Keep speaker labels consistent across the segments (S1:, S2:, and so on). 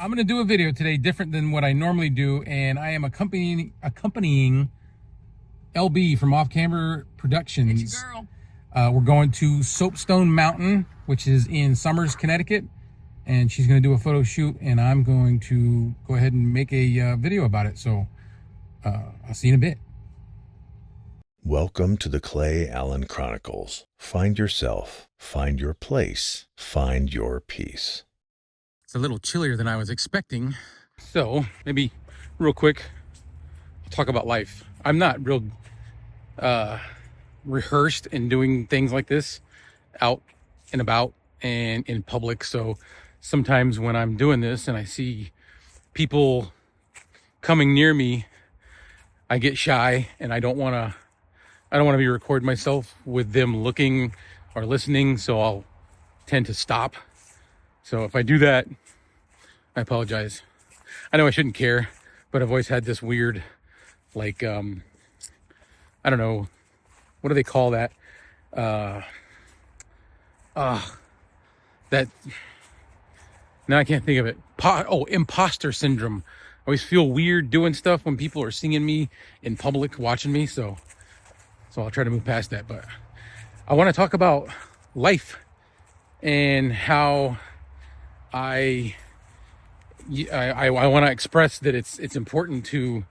S1: I'm going to do a video today different than what I normally do, and I am accompanying LB from Off Camera Productions.
S2: It's your girl.
S1: We're going to Soapstone Mountain, which is in Somers, Connecticut, and she's going to do a photo shoot, and I'm going to go ahead and make a video about it. So I'll see you in a bit.
S3: Welcome to the ClayAlan Chronicles. Find yourself, find your place, find your peace.
S1: It's a little chillier than I was expecting. So maybe real quick, talk about life. I'm not real rehearsed in doing things like this out and about and in public. So sometimes when I'm doing this and I see people coming near me, I get shy and I don't want to be recording myself with them looking or listening. So I'll tend to stop. So if I do that, I apologize. I know I shouldn't care, but I've always had this weird, like, I don't know, what do they call that? That, now I can't think of it. Imposter syndrome. I always feel weird doing stuff when people are seeing me in public, watching me. So I'll try to move past that. But I want to talk about life and how I want to express that it's important to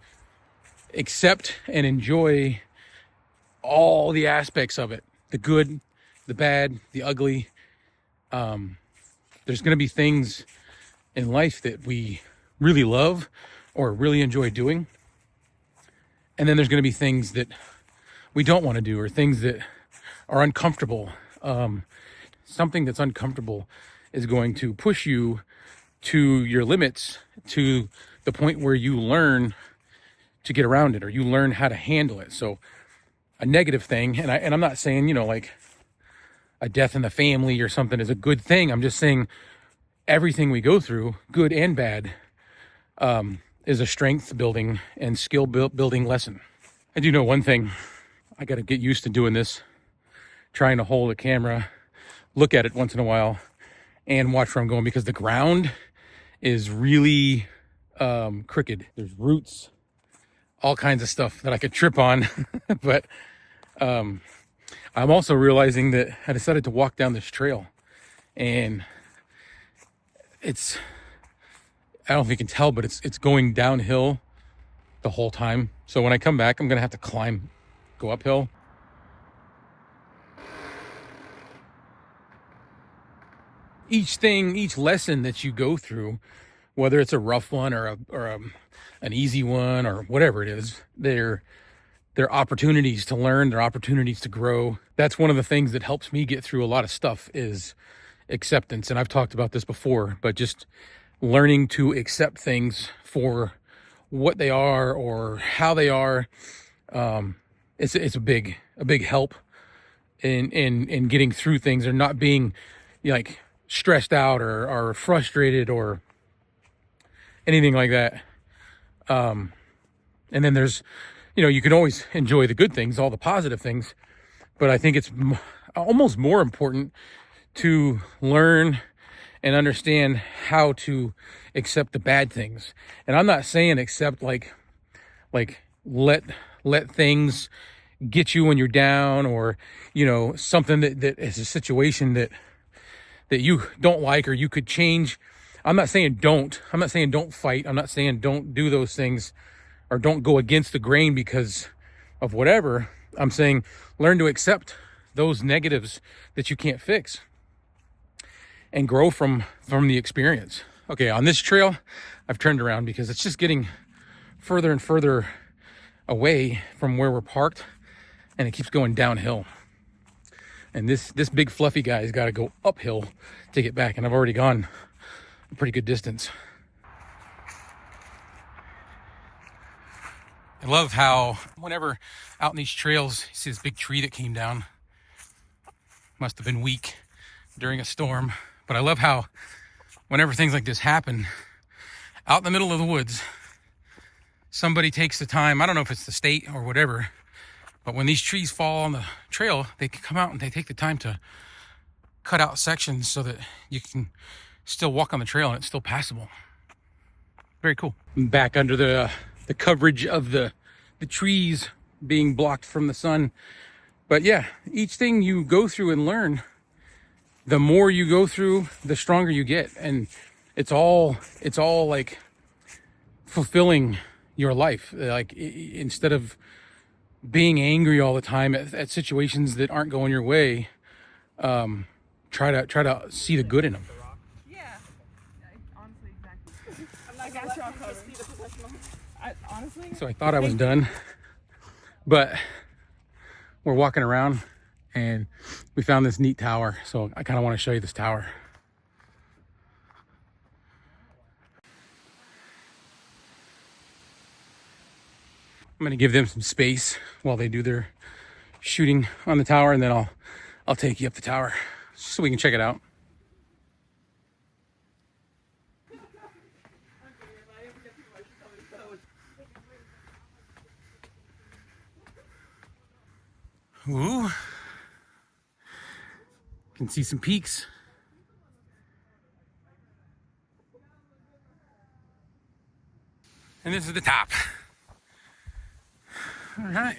S1: accept and enjoy all the aspects of it, the good, the bad, the ugly. There's going to be things in life that we really love or really enjoy doing. And then there's going to be things that we don't want to do, or things that are uncomfortable. Something that's uncomfortable is going to push you to your limits, to the point where you learn to get around it, or you learn how to handle it. So a negative thing, and I'm not saying, like a death in the family or something is a good thing. I'm just saying everything we go through, good and bad, is a strength building and skill building lesson. I do know one thing. I got to get used to doing this, trying to hold a camera, look at it once in a while, and watch where I'm going, because the ground is really crooked. There's roots, all kinds of stuff that I could trip on. But I'm also realizing that I decided to walk down this trail, and I don't know if you can tell, but it's going downhill the whole time. So when I come back, I'm going to have to go uphill. Each lesson that you go through, whether it's a rough one or an easy one or whatever it is, they're opportunities to learn, they're opportunities to grow. That's one of the things that helps me get through a lot of stuff, is acceptance. And I've talked about this before, but just learning to accept things for what they are or how they are. It's a big help in getting through things, or not being like stressed out or frustrated or anything like that. And then there's, you can always enjoy the good things, all the positive things, but I think it's almost more important to learn and understand how to accept the bad things. And I'm not saying accept like let things get you when you're down, or something that is a situation that you don't like or you could change. I'm not saying don't fight. I'm not saying don't do those things or don't go against the grain because of whatever. I'm saying learn to accept those negatives that you can't fix and grow from the experience. Okay, on this trail, I've turned around because it's just getting further and further away from where we're parked, and it keeps going downhill. And this big fluffy guy's got to go uphill to get back, and I've already gone a pretty good distance. I love how whenever out in these trails, you see this big tree that came down. Must have been weak during a storm. But I love how whenever things like this happen, out in the middle of the woods, somebody takes the time, I don't know if it's the state or whatever, but when these trees fall on the trail, they can come out and they take the time to cut out sections so that you can still walk on the trail and it's still passable. Very cool. Back under the coverage of the trees being blocked from the sun. But yeah, each thing you go through and learn, the more you go through, the stronger you get. And it's all like fulfilling your life. Like instead of being angry all the time at situations that aren't going your way, try to see the good in them.
S2: Yeah, honestly, exactly. I'm not gonna show just be the professional. Honestly.
S1: So I thought I was done, but we're walking around and we found this neat tower. So I kind of want to show you this tower. I'm going to give them some space while they do their shooting on the tower, and then I'll take you up the tower so we can check it out. Ooh. Can see some peaks. And this is the top. All right.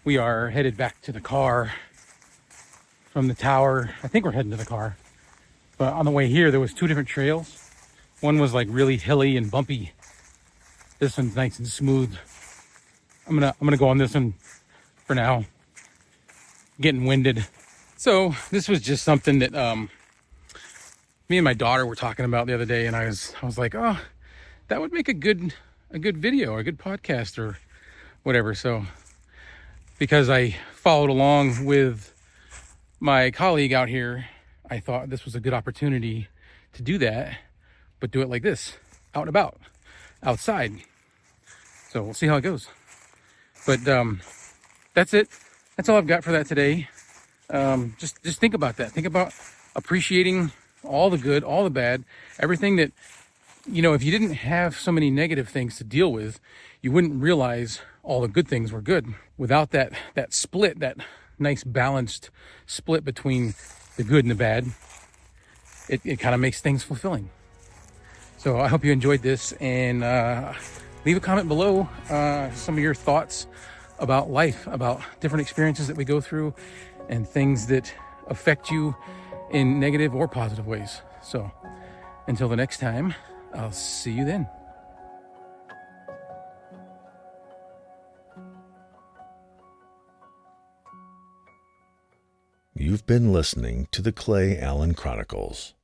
S1: We are headed back to the car from the tower. I think we're heading to the car. But on the way here, there was two different trails. One was like really hilly and bumpy. This one's nice and smooth. I'm gonna go on this one for now. Getting winded. So this was just something that me and my daughter were talking about the other day, and I was like, oh, that would make a good video or a good podcast or whatever. So because I followed along with my colleague out here, I thought this was a good opportunity to do that, but do it like this, out and about, outside. So we'll see how it goes. But that's it. That's all I've got for that today. Just think about that. Think about appreciating all the good, all the bad, everything that, if you didn't have so many negative things to deal with, you wouldn't realize all the good things were good. Without that split, that nice balanced split between the good and the bad, it kind of makes things fulfilling. So I hope you enjoyed this, and leave a comment below some of your thoughts about life, about different experiences that we go through and things that affect you in negative or positive ways. So until the next time, I'll see you then.
S3: You've been listening to the ClayAlan Chronicles.